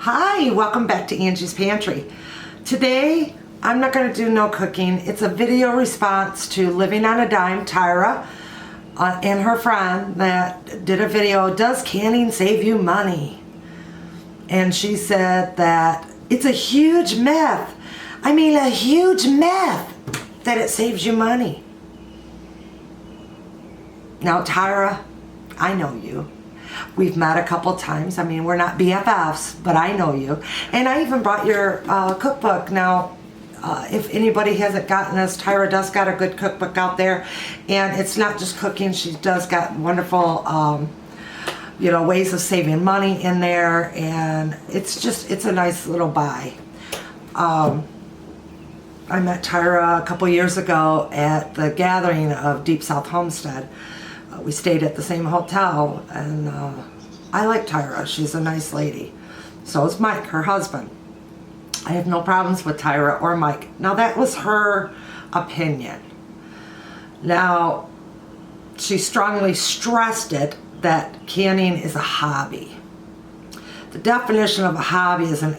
Hi, welcome back to Angie's Pantry. Today, I'm not going to do no cooking. It's a video response to Living on a Dime, Tyra, and her friend that did a video, Does Canning Save You Money? And she said that it's a huge myth. I mean, a huge myth that it saves you money. Now, Tyra, I know you. We've met a couple times. I mean, we're not BFFs, but I know you. And I even brought your cookbook. Now, if anybody hasn't gotten this, Tyra does got a good cookbook out there. And it's not just cooking. She does got wonderful, ways of saving money in there. And it's a nice little buy. I met Tyra a couple years ago at the gathering of Deep South Homestead. We stayed at the same hotel, and I like Tyra. She's a nice lady. So is Mike, her husband. I have no problems with Tyra or Mike. Now, that was her opinion. Now, she strongly stressed it that canning is a hobby. The definition of a hobby is an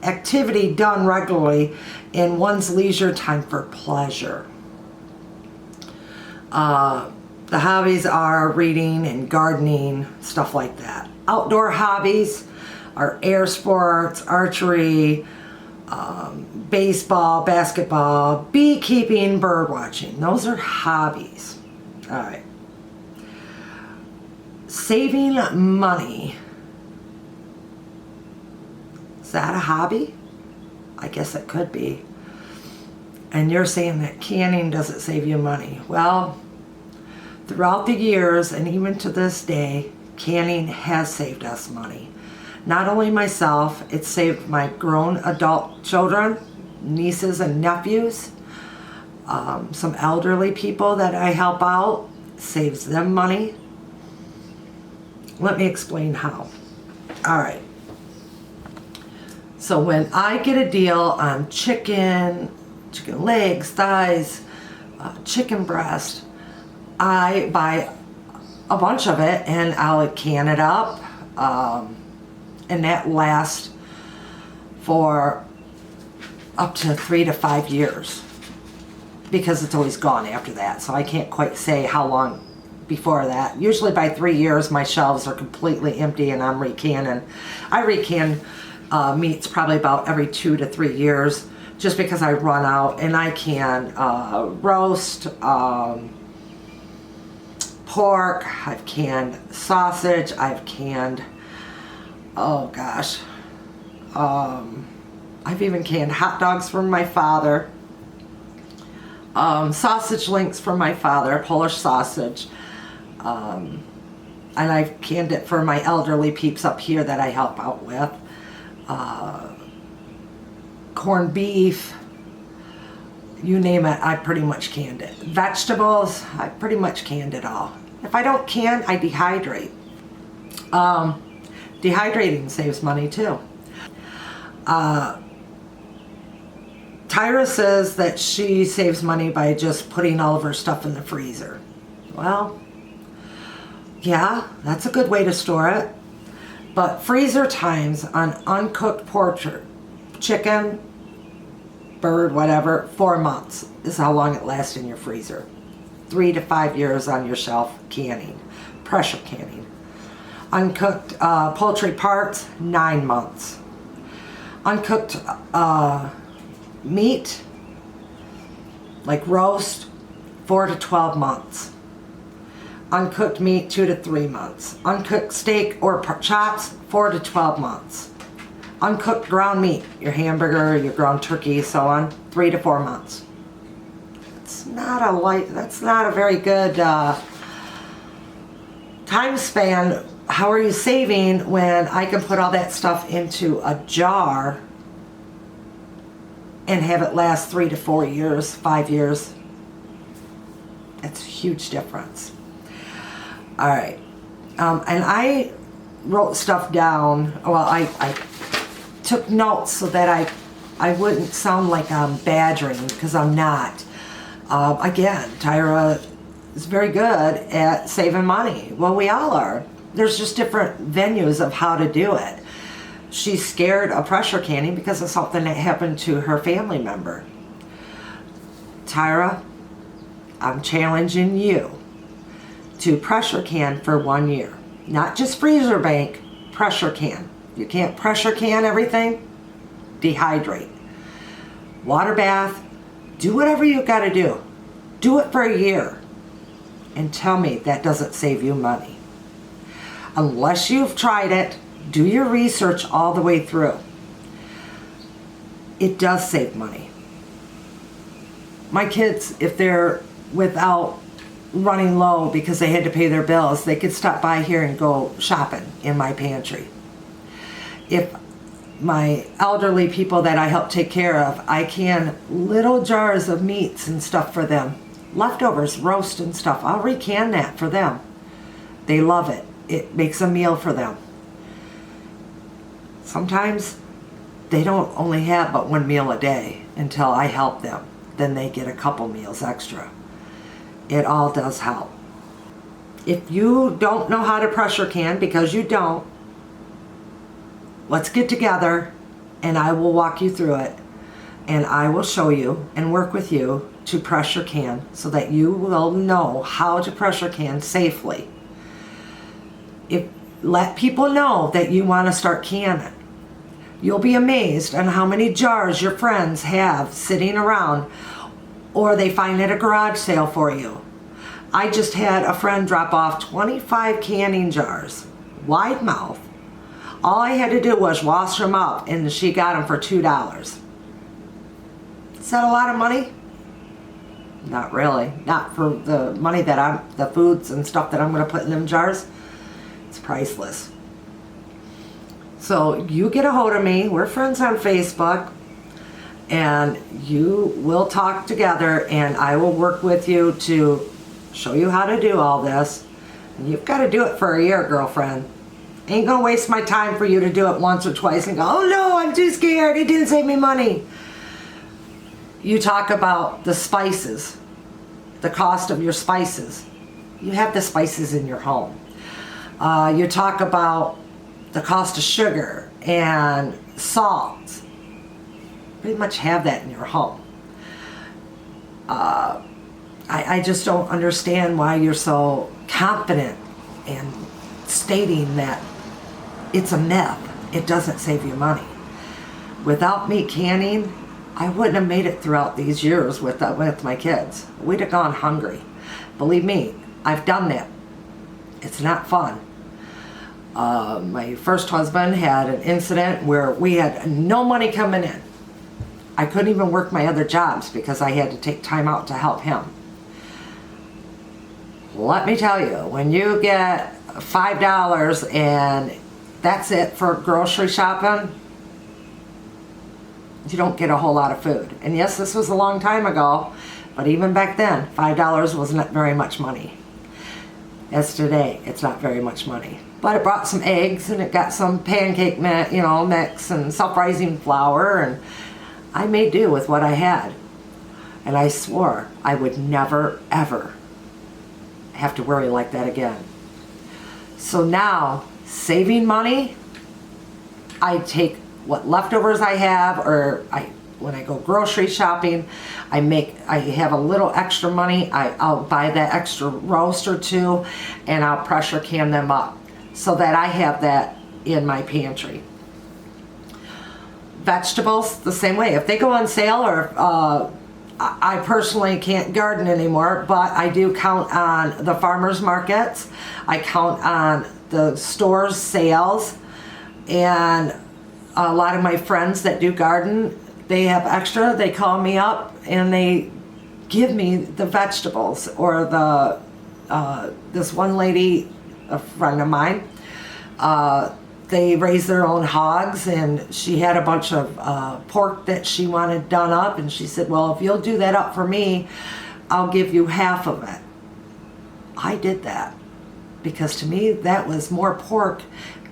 activity done regularly in one's leisure time for pleasure. The hobbies are reading and gardening, stuff like that. Outdoor hobbies are air sports, archery, baseball, basketball, beekeeping, bird watching. Those are hobbies. All right. Saving money. Is that a hobby? I guess it could be. And you're saying that canning doesn't save you money. Well, throughout the years, and even to this day, canning has saved us money. Not only myself, it's saved my grown adult children, nieces and nephews, some elderly people that I help out, saves them money. Let me explain how. All right. So when I get a deal on chicken legs, thighs, chicken breast, I buy a bunch of it and I'll can it up, and that lasts for up to 3 to 5 years because it's always gone after that. So I can't quite say how long before that. Usually by 3 years my shelves are completely empty and I'm recanning. I recan meats probably about every 2 to 3 years just because I run out, and I can roast, pork, I've canned sausage, I've canned, oh gosh, I've even canned hot dogs from my father, sausage links from my father, Polish sausage, and I've canned it for my elderly peeps up here that I help out with, corned beef, you name it, I pretty much canned it. Vegetables, I pretty much canned it all. If I don't can, I dehydrate. Dehydrating saves money too. Tyra says that she saves money by just putting all of her stuff in the freezer. Well, yeah, that's a good way to store it. But freezer times on uncooked pork, chicken, bird, whatever, 4 months is how long it lasts in your freezer. 3 to 5 years on your shelf canning, pressure canning. Uncooked poultry parts, 9 months. Uncooked meat, like roast, 4 to 12 months. Uncooked meat, 2 to 3 months. Uncooked steak or chops, 4 to 12 months. Uncooked ground meat, your hamburger, your ground turkey, so on, 3 to 4 months. That's not a very good time span. How are you saving when I can put all that stuff into a jar and have it last 3 to 4 years, 5 years? That's a huge difference. All right, and I wrote stuff down. Well, I took notes so that I wouldn't sound like I'm badgering, because I'm not. Again, Tyra is very good at saving money. Well, we all are. There's just different venues of how to do it. she's scared of pressure canning because of something that happened to her family member. Tyra, I'm challenging you to pressure can for 1 year. Not just freezer bank, pressure can. You can't pressure can everything, dehydrate. Water bath, do whatever you got to do. Do it for a year and tell me that doesn't save you money. Unless you've tried it, do your research all the way through. It does save money. My kids, if they're without running low because they had to pay their bills, they could stop by here and go shopping in my pantry. If my elderly people that I help take care of, I can little jars of meats and stuff for them. Leftovers, roast and stuff. I'll recan that for them. They love it. It makes a meal for them. Sometimes they don't only have but 1 meal a day until I help them. Then they get a couple meals extra. It all does help. If you don't know how to pressure can, because you don't, let's get together and I will walk you through it, and I will show you and work with you to pressure can so that you will know how to pressure can safely. Let people know that you want to start canning. You'll be amazed on how many jars your friends have sitting around, or they find at a garage sale for you. I just had a friend drop off 25 canning jars, wide mouth. All I had to do was wash them up, and she got them for $2. Is that a lot of money? Not really. Not for the money that the foods and stuff that I'm going to put in them jars. It's priceless. So you get a hold of me. We're friends on Facebook, and you will talk together, and I will work with you to show you how to do all this. And you've got to do it for a year, girlfriend. Ain't gonna waste my time for you to do it once or twice and go, oh no, I'm too scared, it didn't save me money. You talk about the spices, the cost of your spices. You have the spices in your home. You talk about the cost of sugar and salt. Pretty much have that in your home. I just don't understand why you're so confident in stating that it's a myth. It doesn't save you money. Without me canning, I wouldn't have made it throughout these years with my kids. We'd have gone hungry. Believe me, I've done that. It's not fun. My first husband had an incident where we had no money coming in. I couldn't even work my other jobs because I had to take time out to help him. Let me tell you, when you get $5 and that's it for grocery shopping, you don't get a whole lot of food. And yes, this was a long time ago, but even back then, $5 was not very much money. As today, it's not very much money. But it brought some eggs, and it got some pancake mix and self-rising flour, and I made do with what I had. And I swore I would never, ever have to worry like that again. So now, saving money, I take what leftovers I have, or when I go grocery shopping, I have a little extra money. I'll buy that extra roast or two, and I'll pressure can them up so that I have that in my pantry. Vegetables, the same way. If they go on sale, or I personally can't garden anymore, but I do count on the farmers markets. I count on the stores' sales, and a lot of my friends that do garden, they have extra. They call me up and they give me the vegetables. Or this one lady, a friend of mine, they raise their own hogs, and she had a bunch of pork that she wanted done up, and she said, well, if you'll do that up for me, I'll give you half of it. I did that because to me that was more pork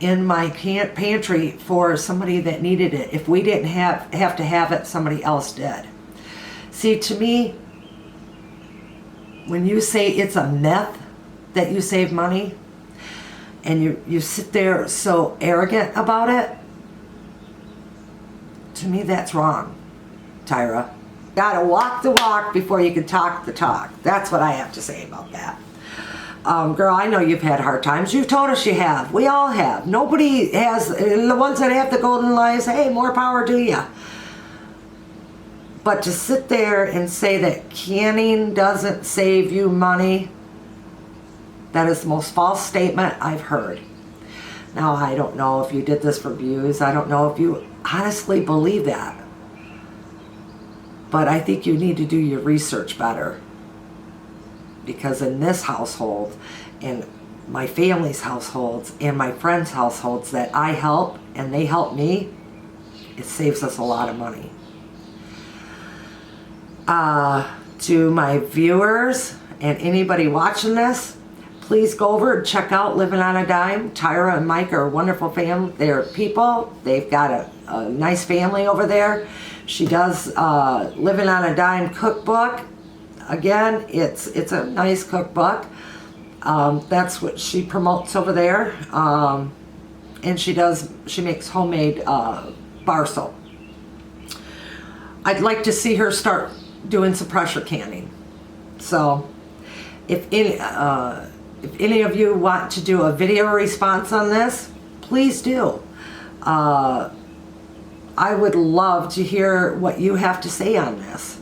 in my pantry for somebody that needed it. If we didn't have to have it, somebody else did. See, to me, when you say it's a myth that you save money, and you sit there so arrogant about it, To me, that's wrong, Tyra. Gotta walk the walk before you can talk the talk. That's what I have to say about that. Girl, I know you've had hard times. You've told us you have. We all have. Nobody has. The ones that have the golden lives, hey, more power to you. But to sit there and say that canning doesn't save you money, that is the most false statement I've heard. Now, I don't know if you did this for views. I don't know if you honestly believe that. But I think you need to do your research better. Because in this household, in my family's households, and my friends' households that I help and they help me, it saves us a lot of money. To my viewers and anybody watching this, please go over and check out Living on a Dime. Tyra and Mike are a wonderful family. They're people. They've got a nice family over there. She does Living on a Dime cookbook. Again, it's a nice cookbook. That's what she promotes over there. And she makes homemade bar soap. I'd like to see her start doing some pressure canning. So if any of you want to do a video response on this, please do. I would love to hear what you have to say on this.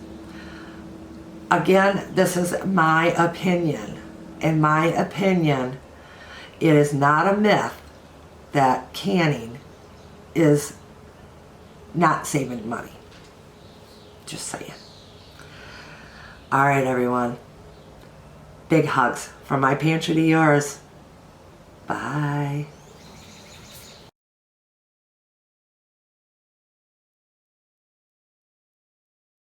Again, this is my opinion. In my opinion, it is not a myth that canning is not saving money. Just saying. All right, everyone. Big hugs from my pantry to yours. Bye.